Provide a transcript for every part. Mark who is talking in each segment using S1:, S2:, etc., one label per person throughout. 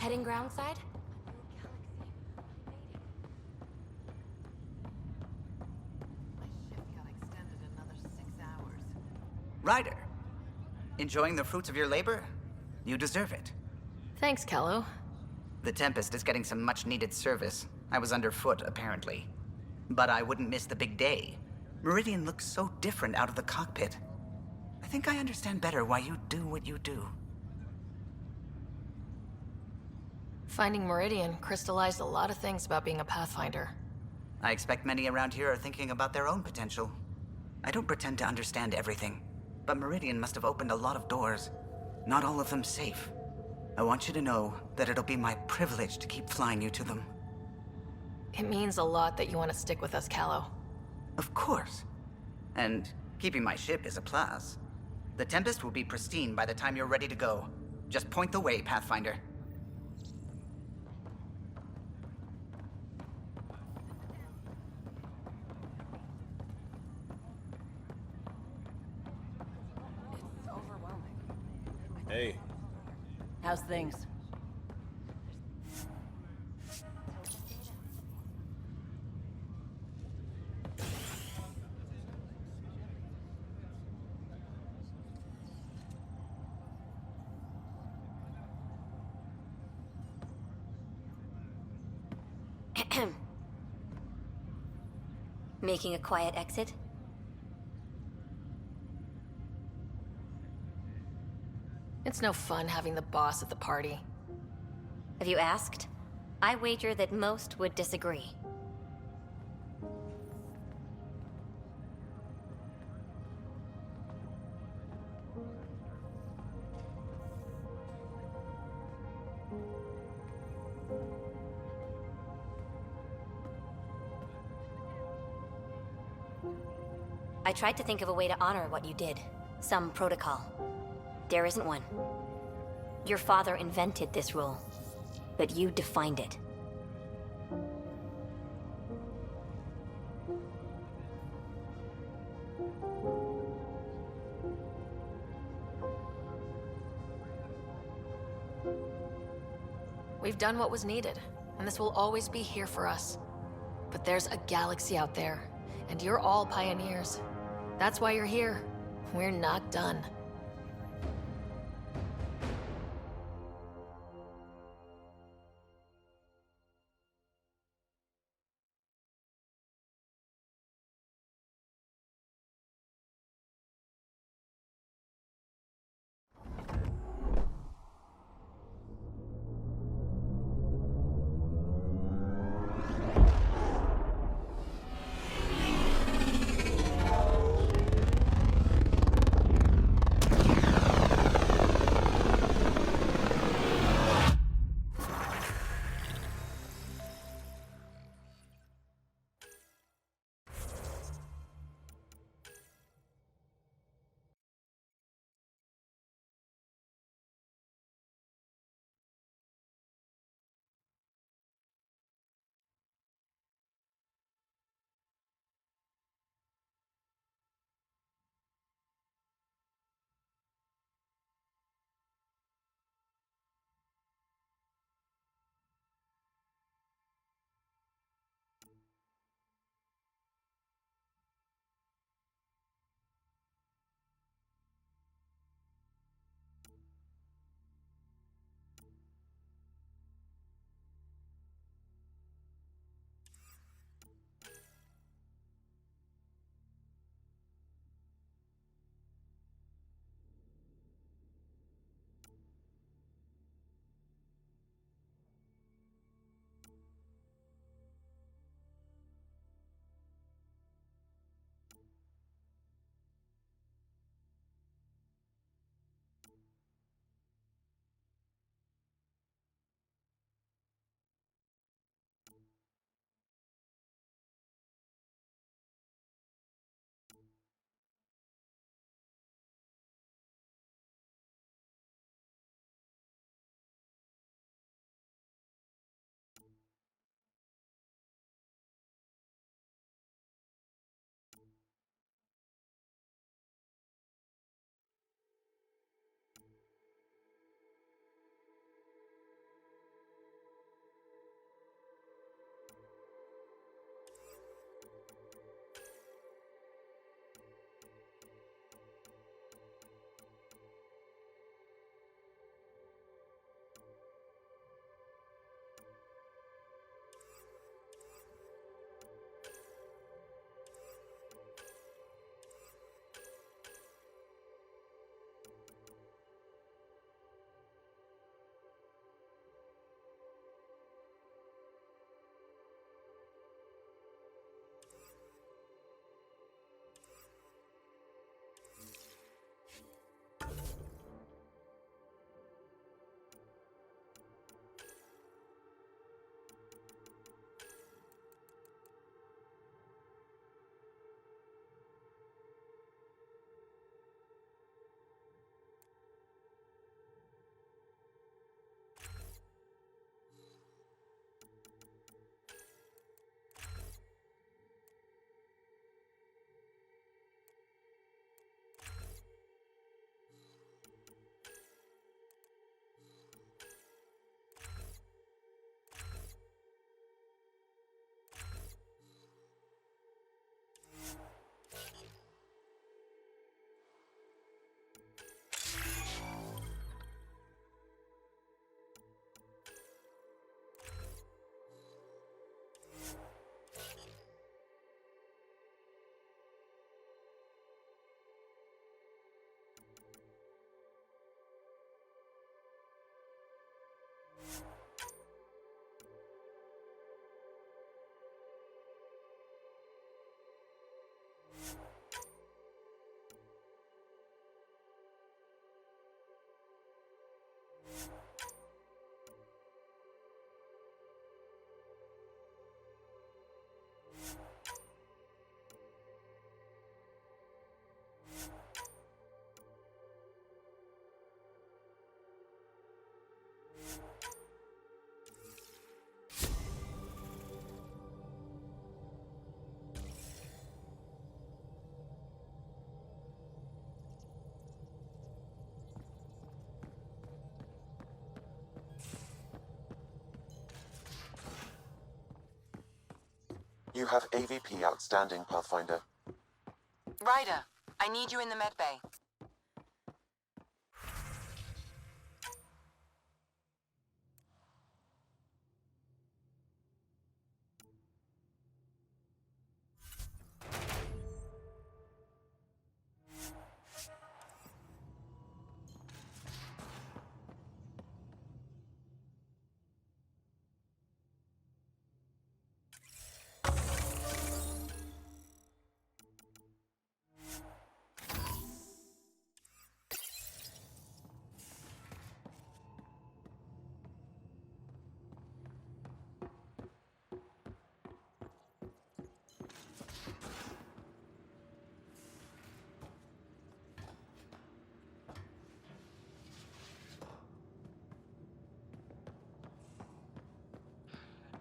S1: Heading groundside?
S2: Ryder, enjoying the fruits of your labor? You deserve it.
S1: Thanks, Kello.
S2: The Tempest is getting some much-needed service. I was underfoot, apparently. But I wouldn't miss the big day. Meridian looks so different out of the cockpit. I think I understand better why you do what you do.
S1: Finding Meridian crystallized a lot of things about being a Pathfinder.
S2: I expect many around here are thinking about their own potential. I don't pretend to understand everything, but Meridian must have opened a lot of doors. Not all of them safe. I want you to know that it'll be my privilege to keep flying you to them.
S1: It means a lot that you want to stick with us, Callow.
S2: Of course. And keeping my ship is a plus. The Tempest will be pristine by the time you're ready to go. Just point the way, Pathfinder.
S3: It's overwhelming.
S4: Hey.
S3: How's things?
S5: Making a quiet exit?
S1: It's no fun having the boss at the party.
S5: Have you asked? I wager that most would disagree. I tried to think of a way to honor what you did. Some protocol. There isn't one. Your father invented this rule, but you defined it.
S1: We've done what was needed, and this will always be here for us. But there's a galaxy out there, and you're all pioneers. That's why you're here. We're not done.
S4: You have AVP outstanding, Pathfinder.
S3: Ryder, I need you in the medbay.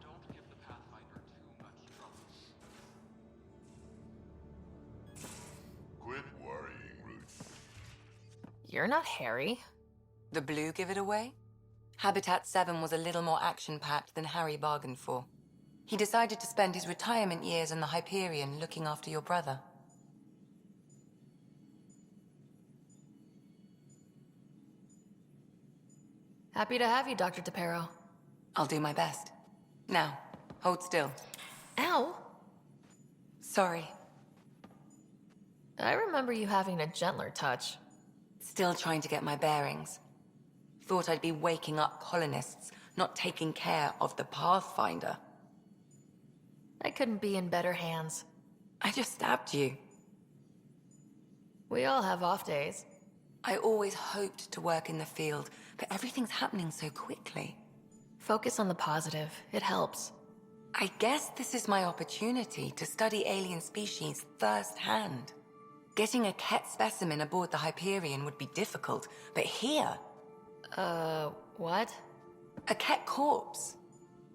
S6: Don't give the Pathfinder too much trouble.
S7: Quit worrying, Root.
S1: You're not Harry.
S3: The blue give it away? Habitat 7 was a little more action-packed than Harry bargained for. He decided to spend his retirement years in the Hyperion looking after your brother.
S1: Happy to have you, Dr. DePero.
S3: I'll do my best. Now, hold still.
S1: Ow!
S3: Sorry.
S1: I remember you having a gentler touch.
S3: Still trying to get my bearings. Thought I'd be waking up colonists, not taking care of the Pathfinder.
S1: I couldn't be in better hands.
S3: I just stabbed you.
S1: We all have off days.
S3: I always hoped to work in the field, but everything's happening so quickly.
S1: Focus on the positive. It helps.
S3: I guess this is my opportunity to study alien species firsthand. Getting a Ket specimen aboard the Hyperion would be difficult, but here,
S1: What?
S3: a Ket corpse.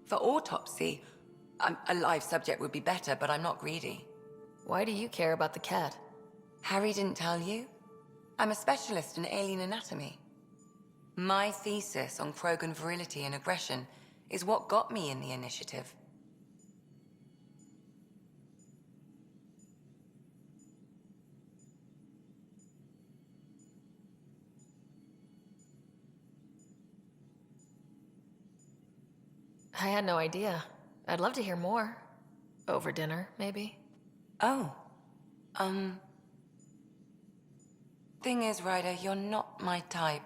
S3: For autopsy, a live subject would be better, but I'm not greedy.
S1: Why do you care about the cat?
S3: Harry didn't tell you? I'm a specialist in alien anatomy. My thesis on Krogan virility and aggression is what got me in the initiative.
S1: I had no idea. I'd love to hear more. Over dinner, maybe?
S3: Oh. Thing is, Ryder, you're not my type.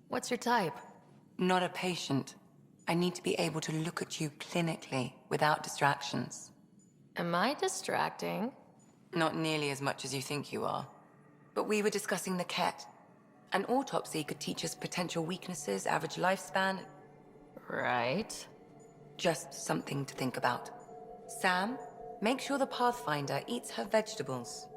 S1: What's your type?
S3: Not a patient. I need to be able to look at you clinically without distractions.
S1: Am I distracting?
S3: Not nearly as much as you think you are. But we were discussing the Ket. An autopsy could teach us potential weaknesses, average lifespan.
S1: Right.
S3: Just something to think about. Sam, make sure the Pathfinder eats her vegetables.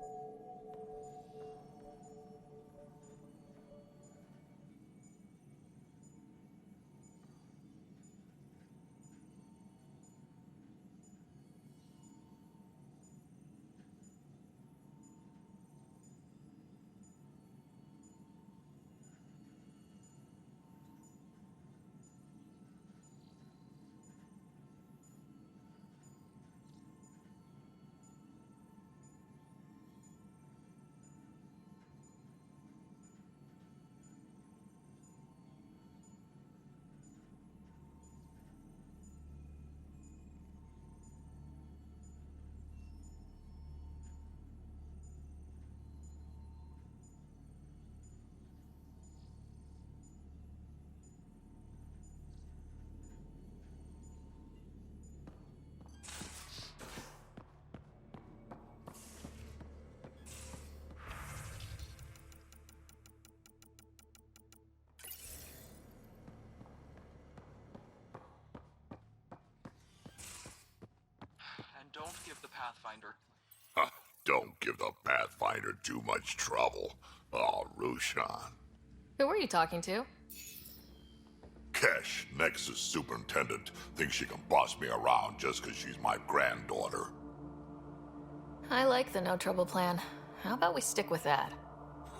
S6: And don't give the Pathfinder...
S7: Huh, don't give the Pathfinder too much trouble. Oh, Rushan.
S1: Who are you talking to?
S7: Kesh, Nexus Superintendent, thinks she can boss me around just because she's my granddaughter.
S1: I like the no trouble plan. How about we stick with that?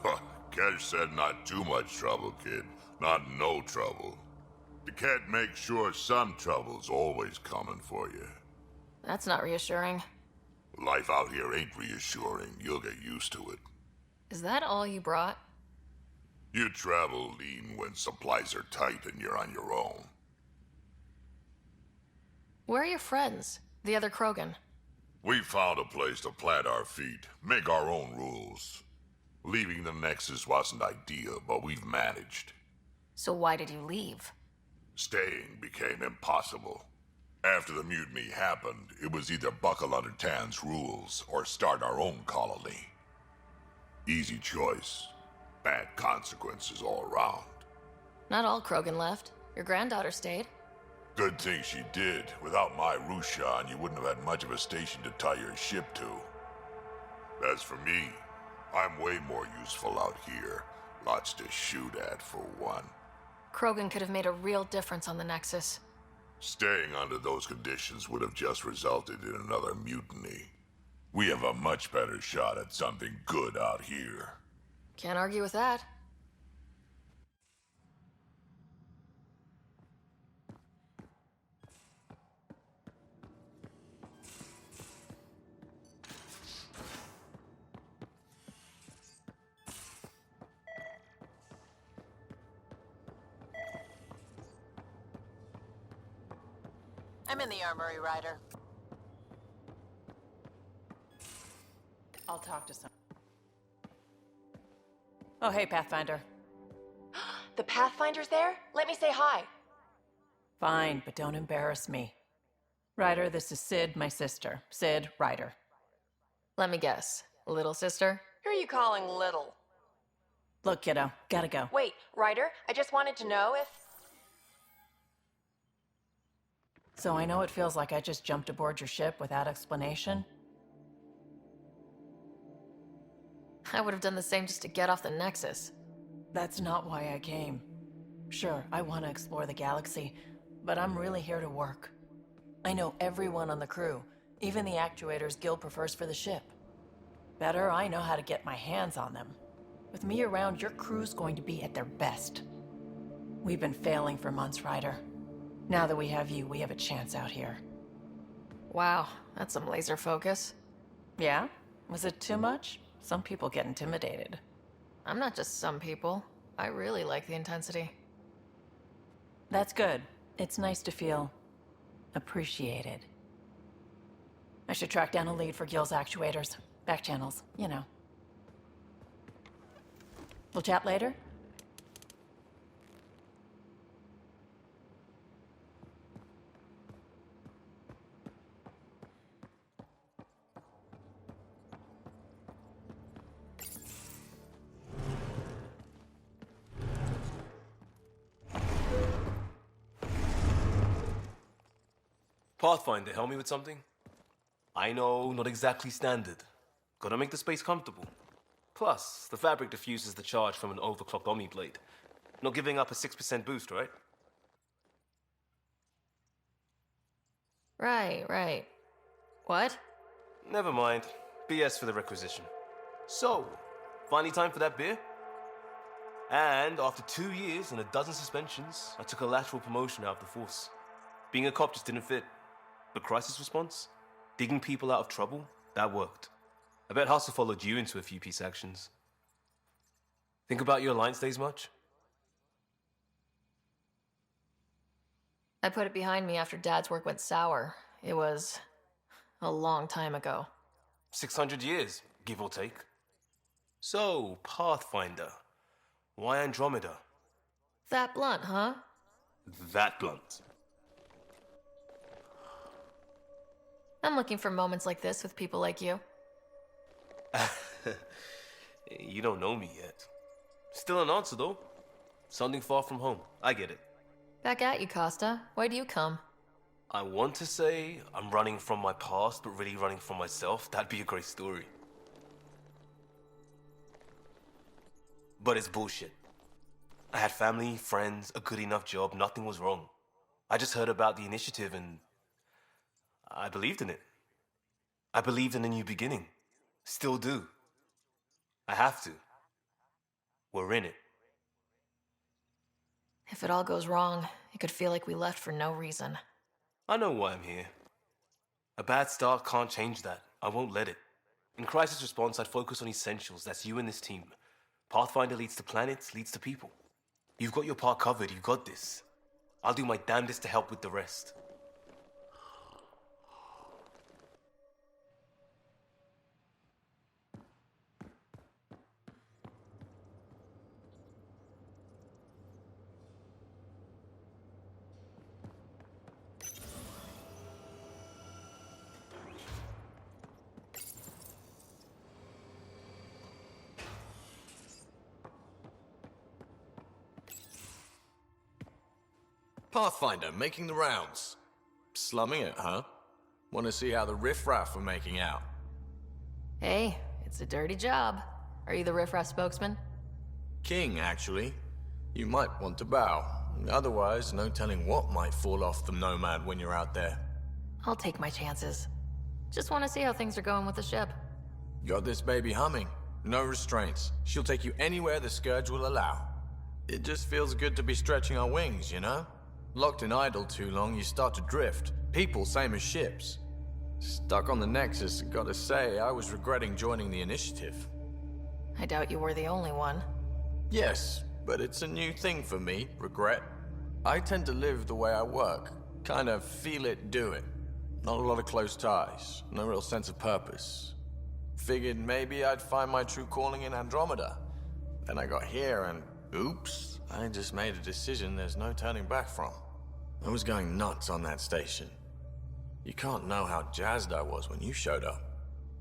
S7: Huh, Kesh said not too much trouble, kid. Not no trouble. The cat makes sure some trouble's always coming for you.
S1: That's not reassuring.
S7: Life out here ain't reassuring. You'll get used to it.
S1: Is that all you brought?
S7: You travel lean when supplies are tight and you're on your own.
S1: Where are your friends? The other Krogan?
S7: We found a place to plant our feet, make our own rules. Leaving the Nexus wasn't ideal, but we've managed.
S1: So why did you leave?
S7: Staying became impossible. After the mutiny happened, it was either buckle under Tan's rules or start our own colony. Easy choice. Bad consequences all around.
S1: Not all Krogan left. Your granddaughter stayed.
S7: Good thing she did. Without my Rushan, you wouldn't have had much of a station to tie your ship to. As for me, I'm way more useful out here. Lots to shoot at, for one.
S1: Krogan could have made a real difference on the Nexus.
S7: Staying under those conditions would have just resulted in another mutiny. We have a much better shot at something good out here.
S1: Can't argue with that.
S8: I'm in the armory, Ryder.
S9: I'll talk to some. Oh, hey, Pathfinder.
S8: The Pathfinder's there? Let me say hi.
S9: Fine, but don't embarrass me. Ryder, this is Sid, my sister. Sid, Ryder.
S1: Let me guess. Little sister?
S8: Who are you calling little?
S9: Look, kiddo, gotta go.
S8: Wait, Ryder, I just wanted to know if...
S9: So I know it feels like I just jumped aboard your ship without explanation.
S1: I would have done the same just to get off the Nexus.
S9: That's not why I came. Sure, I want to explore the galaxy, but I'm really here to work. I know everyone on the crew, even the actuators Gil prefers for the ship. Better, I know how to get my hands on them. With me around, your crew's going to be at their best. We've been failing for months, Ryder. Now that we have you, we have a chance out here.
S1: Wow, that's some laser focus.
S9: Yeah? Was it too much? Some people get intimidated.
S1: I'm not just some people. I really like the intensity.
S9: That's good. It's nice to feel appreciated. I should track down a lead for Gil's actuators. Back channels, you know. We'll chat later?
S10: Pathfinder, help me with something? I know, not exactly standard. Gotta make the space comfortable. Plus, the fabric diffuses the charge from an overclocked Omni blade. Not giving up a 6% boost, right?
S1: Right. What?
S10: Never mind. BS for the requisition. So, finally time for that beer? And after 2 years and a dozen suspensions, I took a lateral promotion out of the force. Being a cop just didn't fit. But crisis response? Digging people out of trouble? That worked. I bet Hustle followed you into a few peace actions. Think about your Alliance days much?
S1: I put it behind me after Dad's work went sour. It was a long time ago.
S10: 600 years, give or take. So, Pathfinder. Why Andromeda?
S1: That blunt, huh?
S10: That blunt.
S1: I'm looking for moments like this with people like you.
S10: You don't know me yet. Still an answer, though. Something far from home. I get it.
S1: Back at you, Costa. Why do you come?
S10: I want to say I'm running from my past, but really running from myself. That'd be a great story. But it's bullshit. I had family, friends, a good enough job. Nothing was wrong. I just heard about the initiative and I believed in it. I believed in a new beginning. Still do. I have to. We're in it.
S1: If it all goes wrong, it could feel like we left for no reason.
S10: I know why I'm here. A bad start can't change that. I won't let it. In crisis response, I'd focus on essentials. That's you and this team. Pathfinder leads to planets, leads to people. You've got your part covered. You've got this. I'll do my damnedest to help with the rest.
S11: Pathfinder, making the rounds. Slumming it, huh? Want to see how the riffraff are making out?
S1: Hey, it's a dirty job. Are you the riffraff spokesman?
S11: King, actually. You might want to bow. Otherwise, no telling what might fall off the Nomad when you're out there.
S1: I'll take my chances. Just want to see how things are going with the ship.
S11: Got this baby humming. No restraints. She'll take you anywhere the Scourge will allow. It just feels good to be stretching our wings, you know? Locked in idle too long, you start to drift. People, same as ships. Stuck on the Nexus, gotta say, I was regretting joining the Initiative.
S1: I doubt you were the only one.
S11: Yes, but it's a new thing for me, regret. I tend to live the way I work. Kind of feel it, do it. Not a lot of close ties, no real sense of purpose. Figured maybe I'd find my true calling in Andromeda. Then I got here and, oops, I just made a decision there's no turning back from. I was going nuts on that station. You can't know how jazzed I was when you showed up.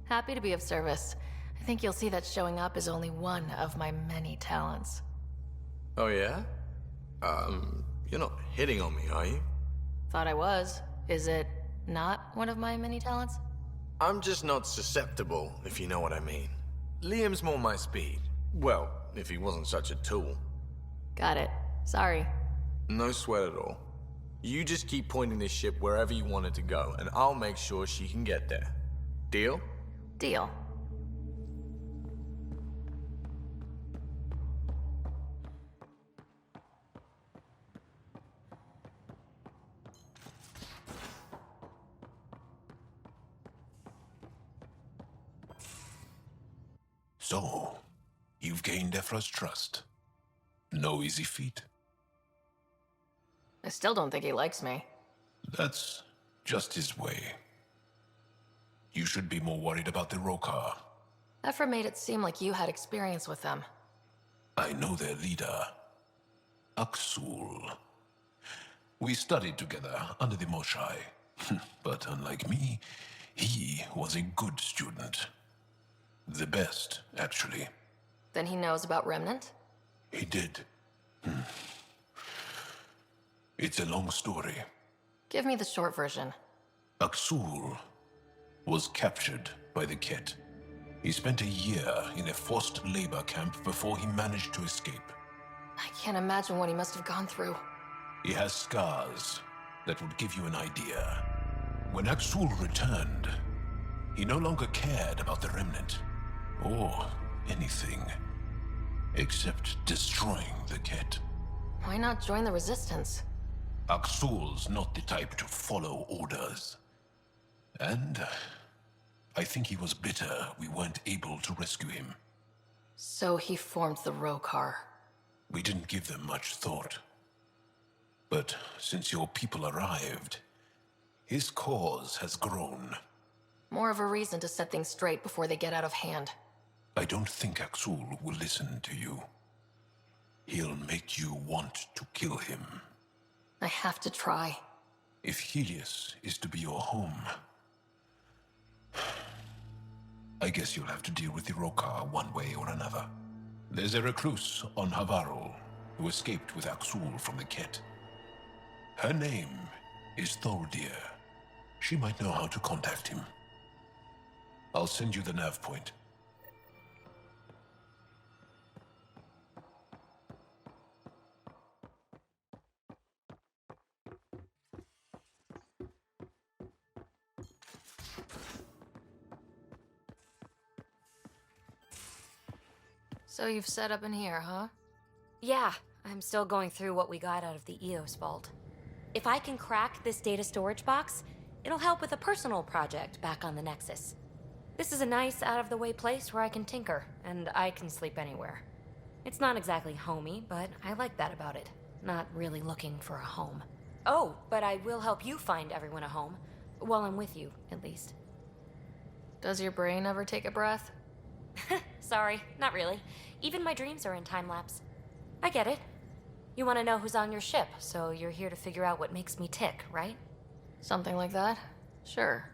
S1: Happy to be of service. I think you'll see that showing up is only one of my many talents.
S11: Oh yeah? You're not hitting on me, are you?
S1: Thought I was. Is it not one of my many talents?
S11: I'm just not susceptible, if you know what I mean. Liam's more my speed. Well, if he wasn't such a tool.
S1: Got it. Sorry.
S11: No sweat at all. You just keep pointing this ship wherever you want it to go, and I'll make sure she can get there. Deal?
S1: Deal.
S7: So, you've gained Ephra's trust. No easy feat.
S1: I still don't think he likes me.
S7: That's just his way. You should be more worried about the Rokar.
S1: Ephra made it seem like you had experience with them.
S7: I know their leader, Aksul. We studied together under the Moshai. But unlike me, he was a good student. The best, actually.
S1: Then he knows about Remnant?
S7: He did. It's a long story.
S1: Give me the short version.
S7: Aksul was captured by the Ket. He spent a year in a forced labor camp before he managed to escape.
S1: I can't imagine what he must have gone through.
S7: He has scars that would give you an idea. When Aksul returned, he no longer cared about the Remnant, or anything, except destroying the Ket.
S1: Why not join the Resistance?
S7: Aksul's not the type to follow orders. And I think he was bitter we weren't able to rescue him.
S1: So he formed the Rokar.
S7: We didn't give them much thought. But since your people arrived, his cause has grown.
S1: More of a reason to set things straight before they get out of hand.
S7: I don't think Aksul will listen to you. He'll make you want to kill him.
S1: I have to try.
S7: If Helios is to be your home, I guess you'll have to deal with the Rokar one way or another. There's a recluse on Havarul who escaped with Aksul from the Ket. Her name is Thordir. She might know how to contact him. I'll send you the nav point.
S1: So you've set up in here, huh?
S5: Yeah, I'm still going through what we got out of the EOS vault. If I can crack this data storage box, It'll help with a personal project back on the Nexus. This is a nice, out-of-the-way place where I can tinker, and I can sleep anywhere. It's not exactly homey, but I like that about it. Not really looking for a home. Oh, but I will help you find everyone a home. While I'm with you, at least.
S1: Does your brain ever take a breath?
S5: Sorry, not really. Even my dreams are in time-lapse. I get it. You want to know who's on your ship, so you're here to figure out what makes me tick, right?
S1: Something like that? Sure.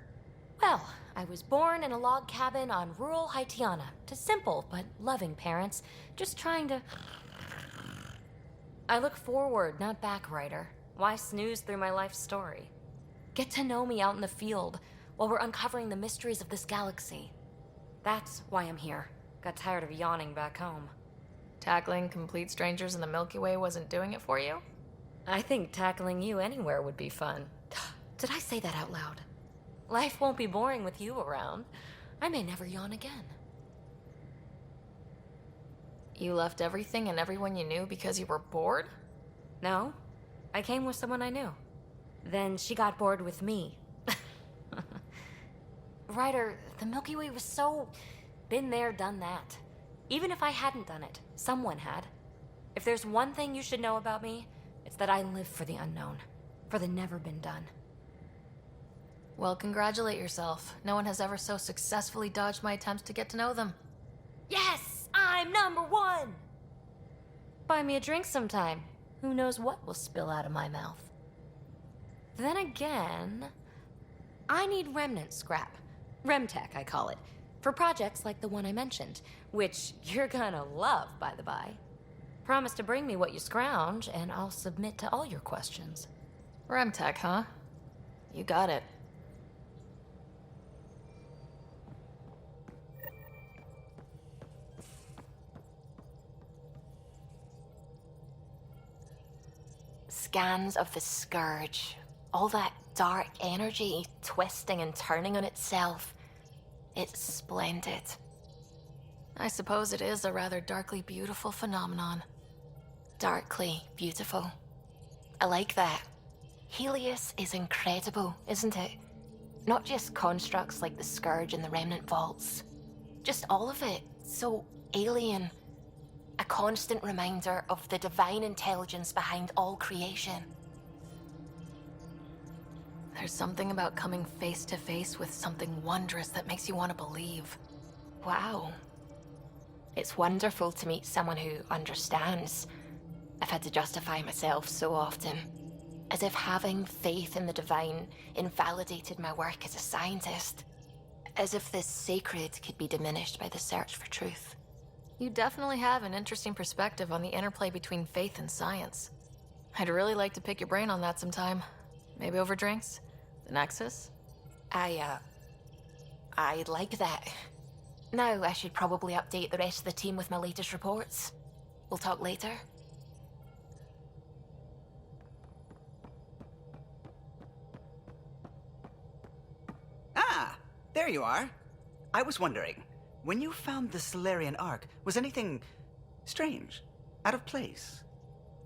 S5: Well, I was born in a log cabin on rural Haitiana to simple but loving parents, just trying to... I look forward, not back, Ryder. Why snooze through my life story? Get to know me out in the field while we're uncovering the mysteries of this galaxy. That's why I'm here. Got tired of yawning back home.
S1: Tackling complete strangers in the Milky Way wasn't doing it for you?
S5: I think tackling you anywhere would be fun. Did I say that out loud? Life won't be boring with you around. I may never yawn again.
S1: You left everything and everyone you knew because you were bored?
S5: No, I came with someone I knew. Then she got bored with me. Ryder, the Milky Way was so... been there, done that. Even if I hadn't done it, someone had. If there's one thing you should know about me, it's that I live for the unknown. For the never been done.
S1: Well, congratulate yourself. No one has ever so successfully dodged my attempts to get to know them.
S5: Yes! I'm #1! Buy me a drink sometime. Who knows what will spill out of my mouth. Then again... I need remnant scrap. Remtech, I call it. For projects like the one I mentioned. Which you're gonna love, by the by. Promise to bring me what you scrounge, and I'll submit to all your questions.
S1: Remtech, huh? You got it.
S12: Scans of the Scourge. All that dark energy twisting and turning on itself. It's splendid.
S1: I suppose it is a rather darkly beautiful phenomenon.
S12: Darkly beautiful. I like that. Helios is incredible, isn't it? Not just constructs like the Scourge and the Remnant Vaults. Just all of it. So alien. A constant reminder of the divine intelligence behind all creation.
S1: There's something about coming face to face with something wondrous that makes you want to believe.
S12: Wow. It's wonderful to meet someone who understands. I've had to justify myself so often. As if having faith in the divine invalidated my work as a scientist. As if the sacred could be diminished by the search for truth.
S1: You definitely have an interesting perspective on the interplay between faith and science. I'd really like to pick your brain on that sometime. Maybe over drinks? The Nexus?
S12: I'd like that. Now I should probably update the rest of the team with my latest reports. We'll talk later.
S2: Ah, there you are. I was wondering, when you found the Solarian Ark, was anything strange, out of place?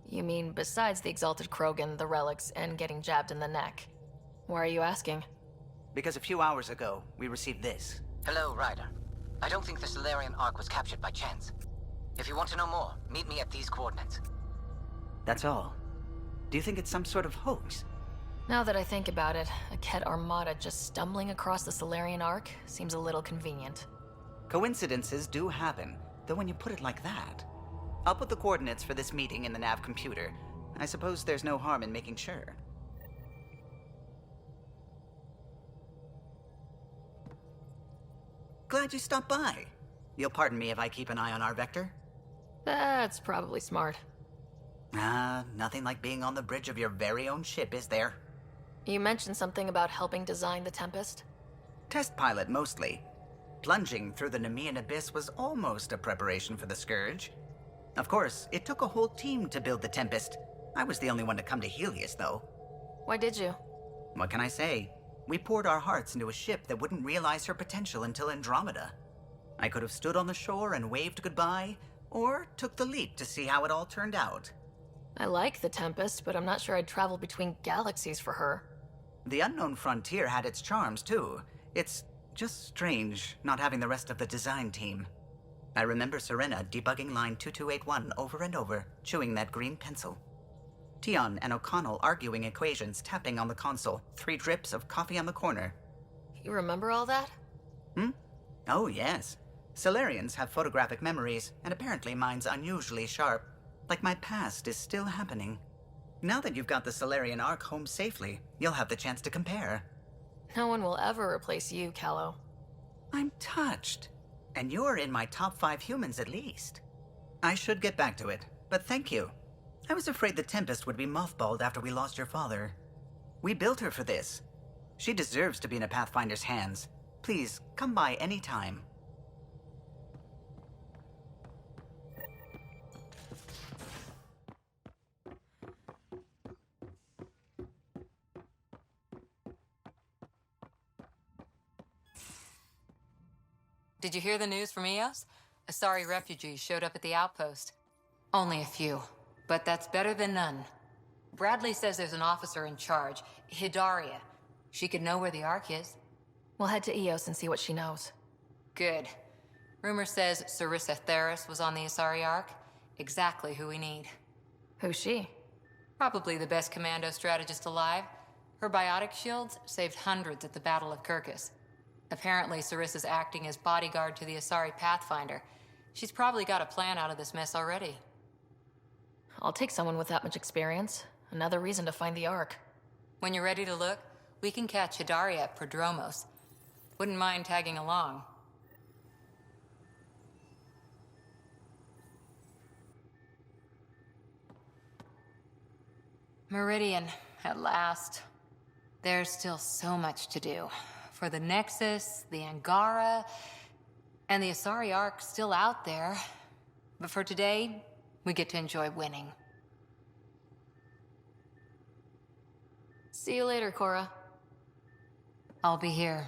S1: You mean besides the Exalted Krogan, the relics, and getting jabbed in the neck? Why are you asking?
S2: Because a few hours ago, we received this.
S13: Hello, Ryder. I don't think the Solarian Ark was captured by chance. If you want to know more, meet me at these coordinates.
S2: That's all. Do you think it's some sort of hoax?
S1: Now that I think about it, a Ket Armada just stumbling across the Solarian Ark seems a little convenient.
S2: Coincidences do happen, though when you put it like that. I'll put the coordinates for this meeting in the nav computer. I suppose there's no harm in making sure. Glad you stopped by. You'll pardon me if I keep an eye on our vector?
S1: That's probably smart.
S2: Nothing like being on the bridge of your very own ship, is there?
S1: You mentioned something about helping design the Tempest?
S2: Test pilot, mostly. Plunging through the Nemean abyss was almost a preparation for the Scourge. Of course, it took a whole team to build the Tempest. I was the only one to come to Helios, though.
S1: Why did you?
S2: What can I say? We poured our hearts into a ship that wouldn't realize her potential until Andromeda. I could have stood on the shore and waved goodbye, or took the leap to see how it all turned out.
S1: I like the Tempest, but I'm not sure I'd travel between galaxies for her.
S2: The unknown frontier had its charms, too. It's just strange not having the rest of the design team. I remember Serena debugging line 2281 over and over, chewing that green pencil. Tion and O'Connell arguing equations, tapping on the console, 3 drips of coffee on the corner.
S1: You remember all that?
S2: Oh, yes. Solarians have photographic memories, and apparently mine's unusually sharp. Like my past is still happening. Now that you've got the Solarian Ark home safely, you'll have the chance to compare.
S1: No one will ever replace you, Callow.
S2: I'm touched. And you're in my top 5 humans at least. I should get back to it, but thank you. I was afraid the Tempest would be mothballed after we lost your father. We built her for this. She deserves to be in a Pathfinder's hands. Please, come by any time.
S3: Did you hear the news from Eos? Asari refugees showed up at the outpost. Only a few, but that's better than none. Bradley says there's an officer in charge, Hidaria. She could know where the Ark is.
S1: We'll head to Eos and see what she knows.
S3: Good. Rumor says Sarissa Theris was on the Asari Ark. Exactly who we need.
S1: Who's she?
S3: Probably the best commando strategist alive. Her biotic shields saved hundreds at the Battle of Kirkus. Apparently, Sarissa's acting as bodyguard to the Asari Pathfinder. She's probably got a plan out of this mess already.
S1: I'll take someone with that much experience. Another reason to find the Ark.
S3: When you're ready to look, we can catch Hidaria at Prodromos. Wouldn't mind tagging along. Meridian, at last. There's still so much to do. For the Nexus, the Angara, and the Asari Ark's still out there. But for today, we get to enjoy winning.
S1: See you later, Cora.
S3: I'll be here.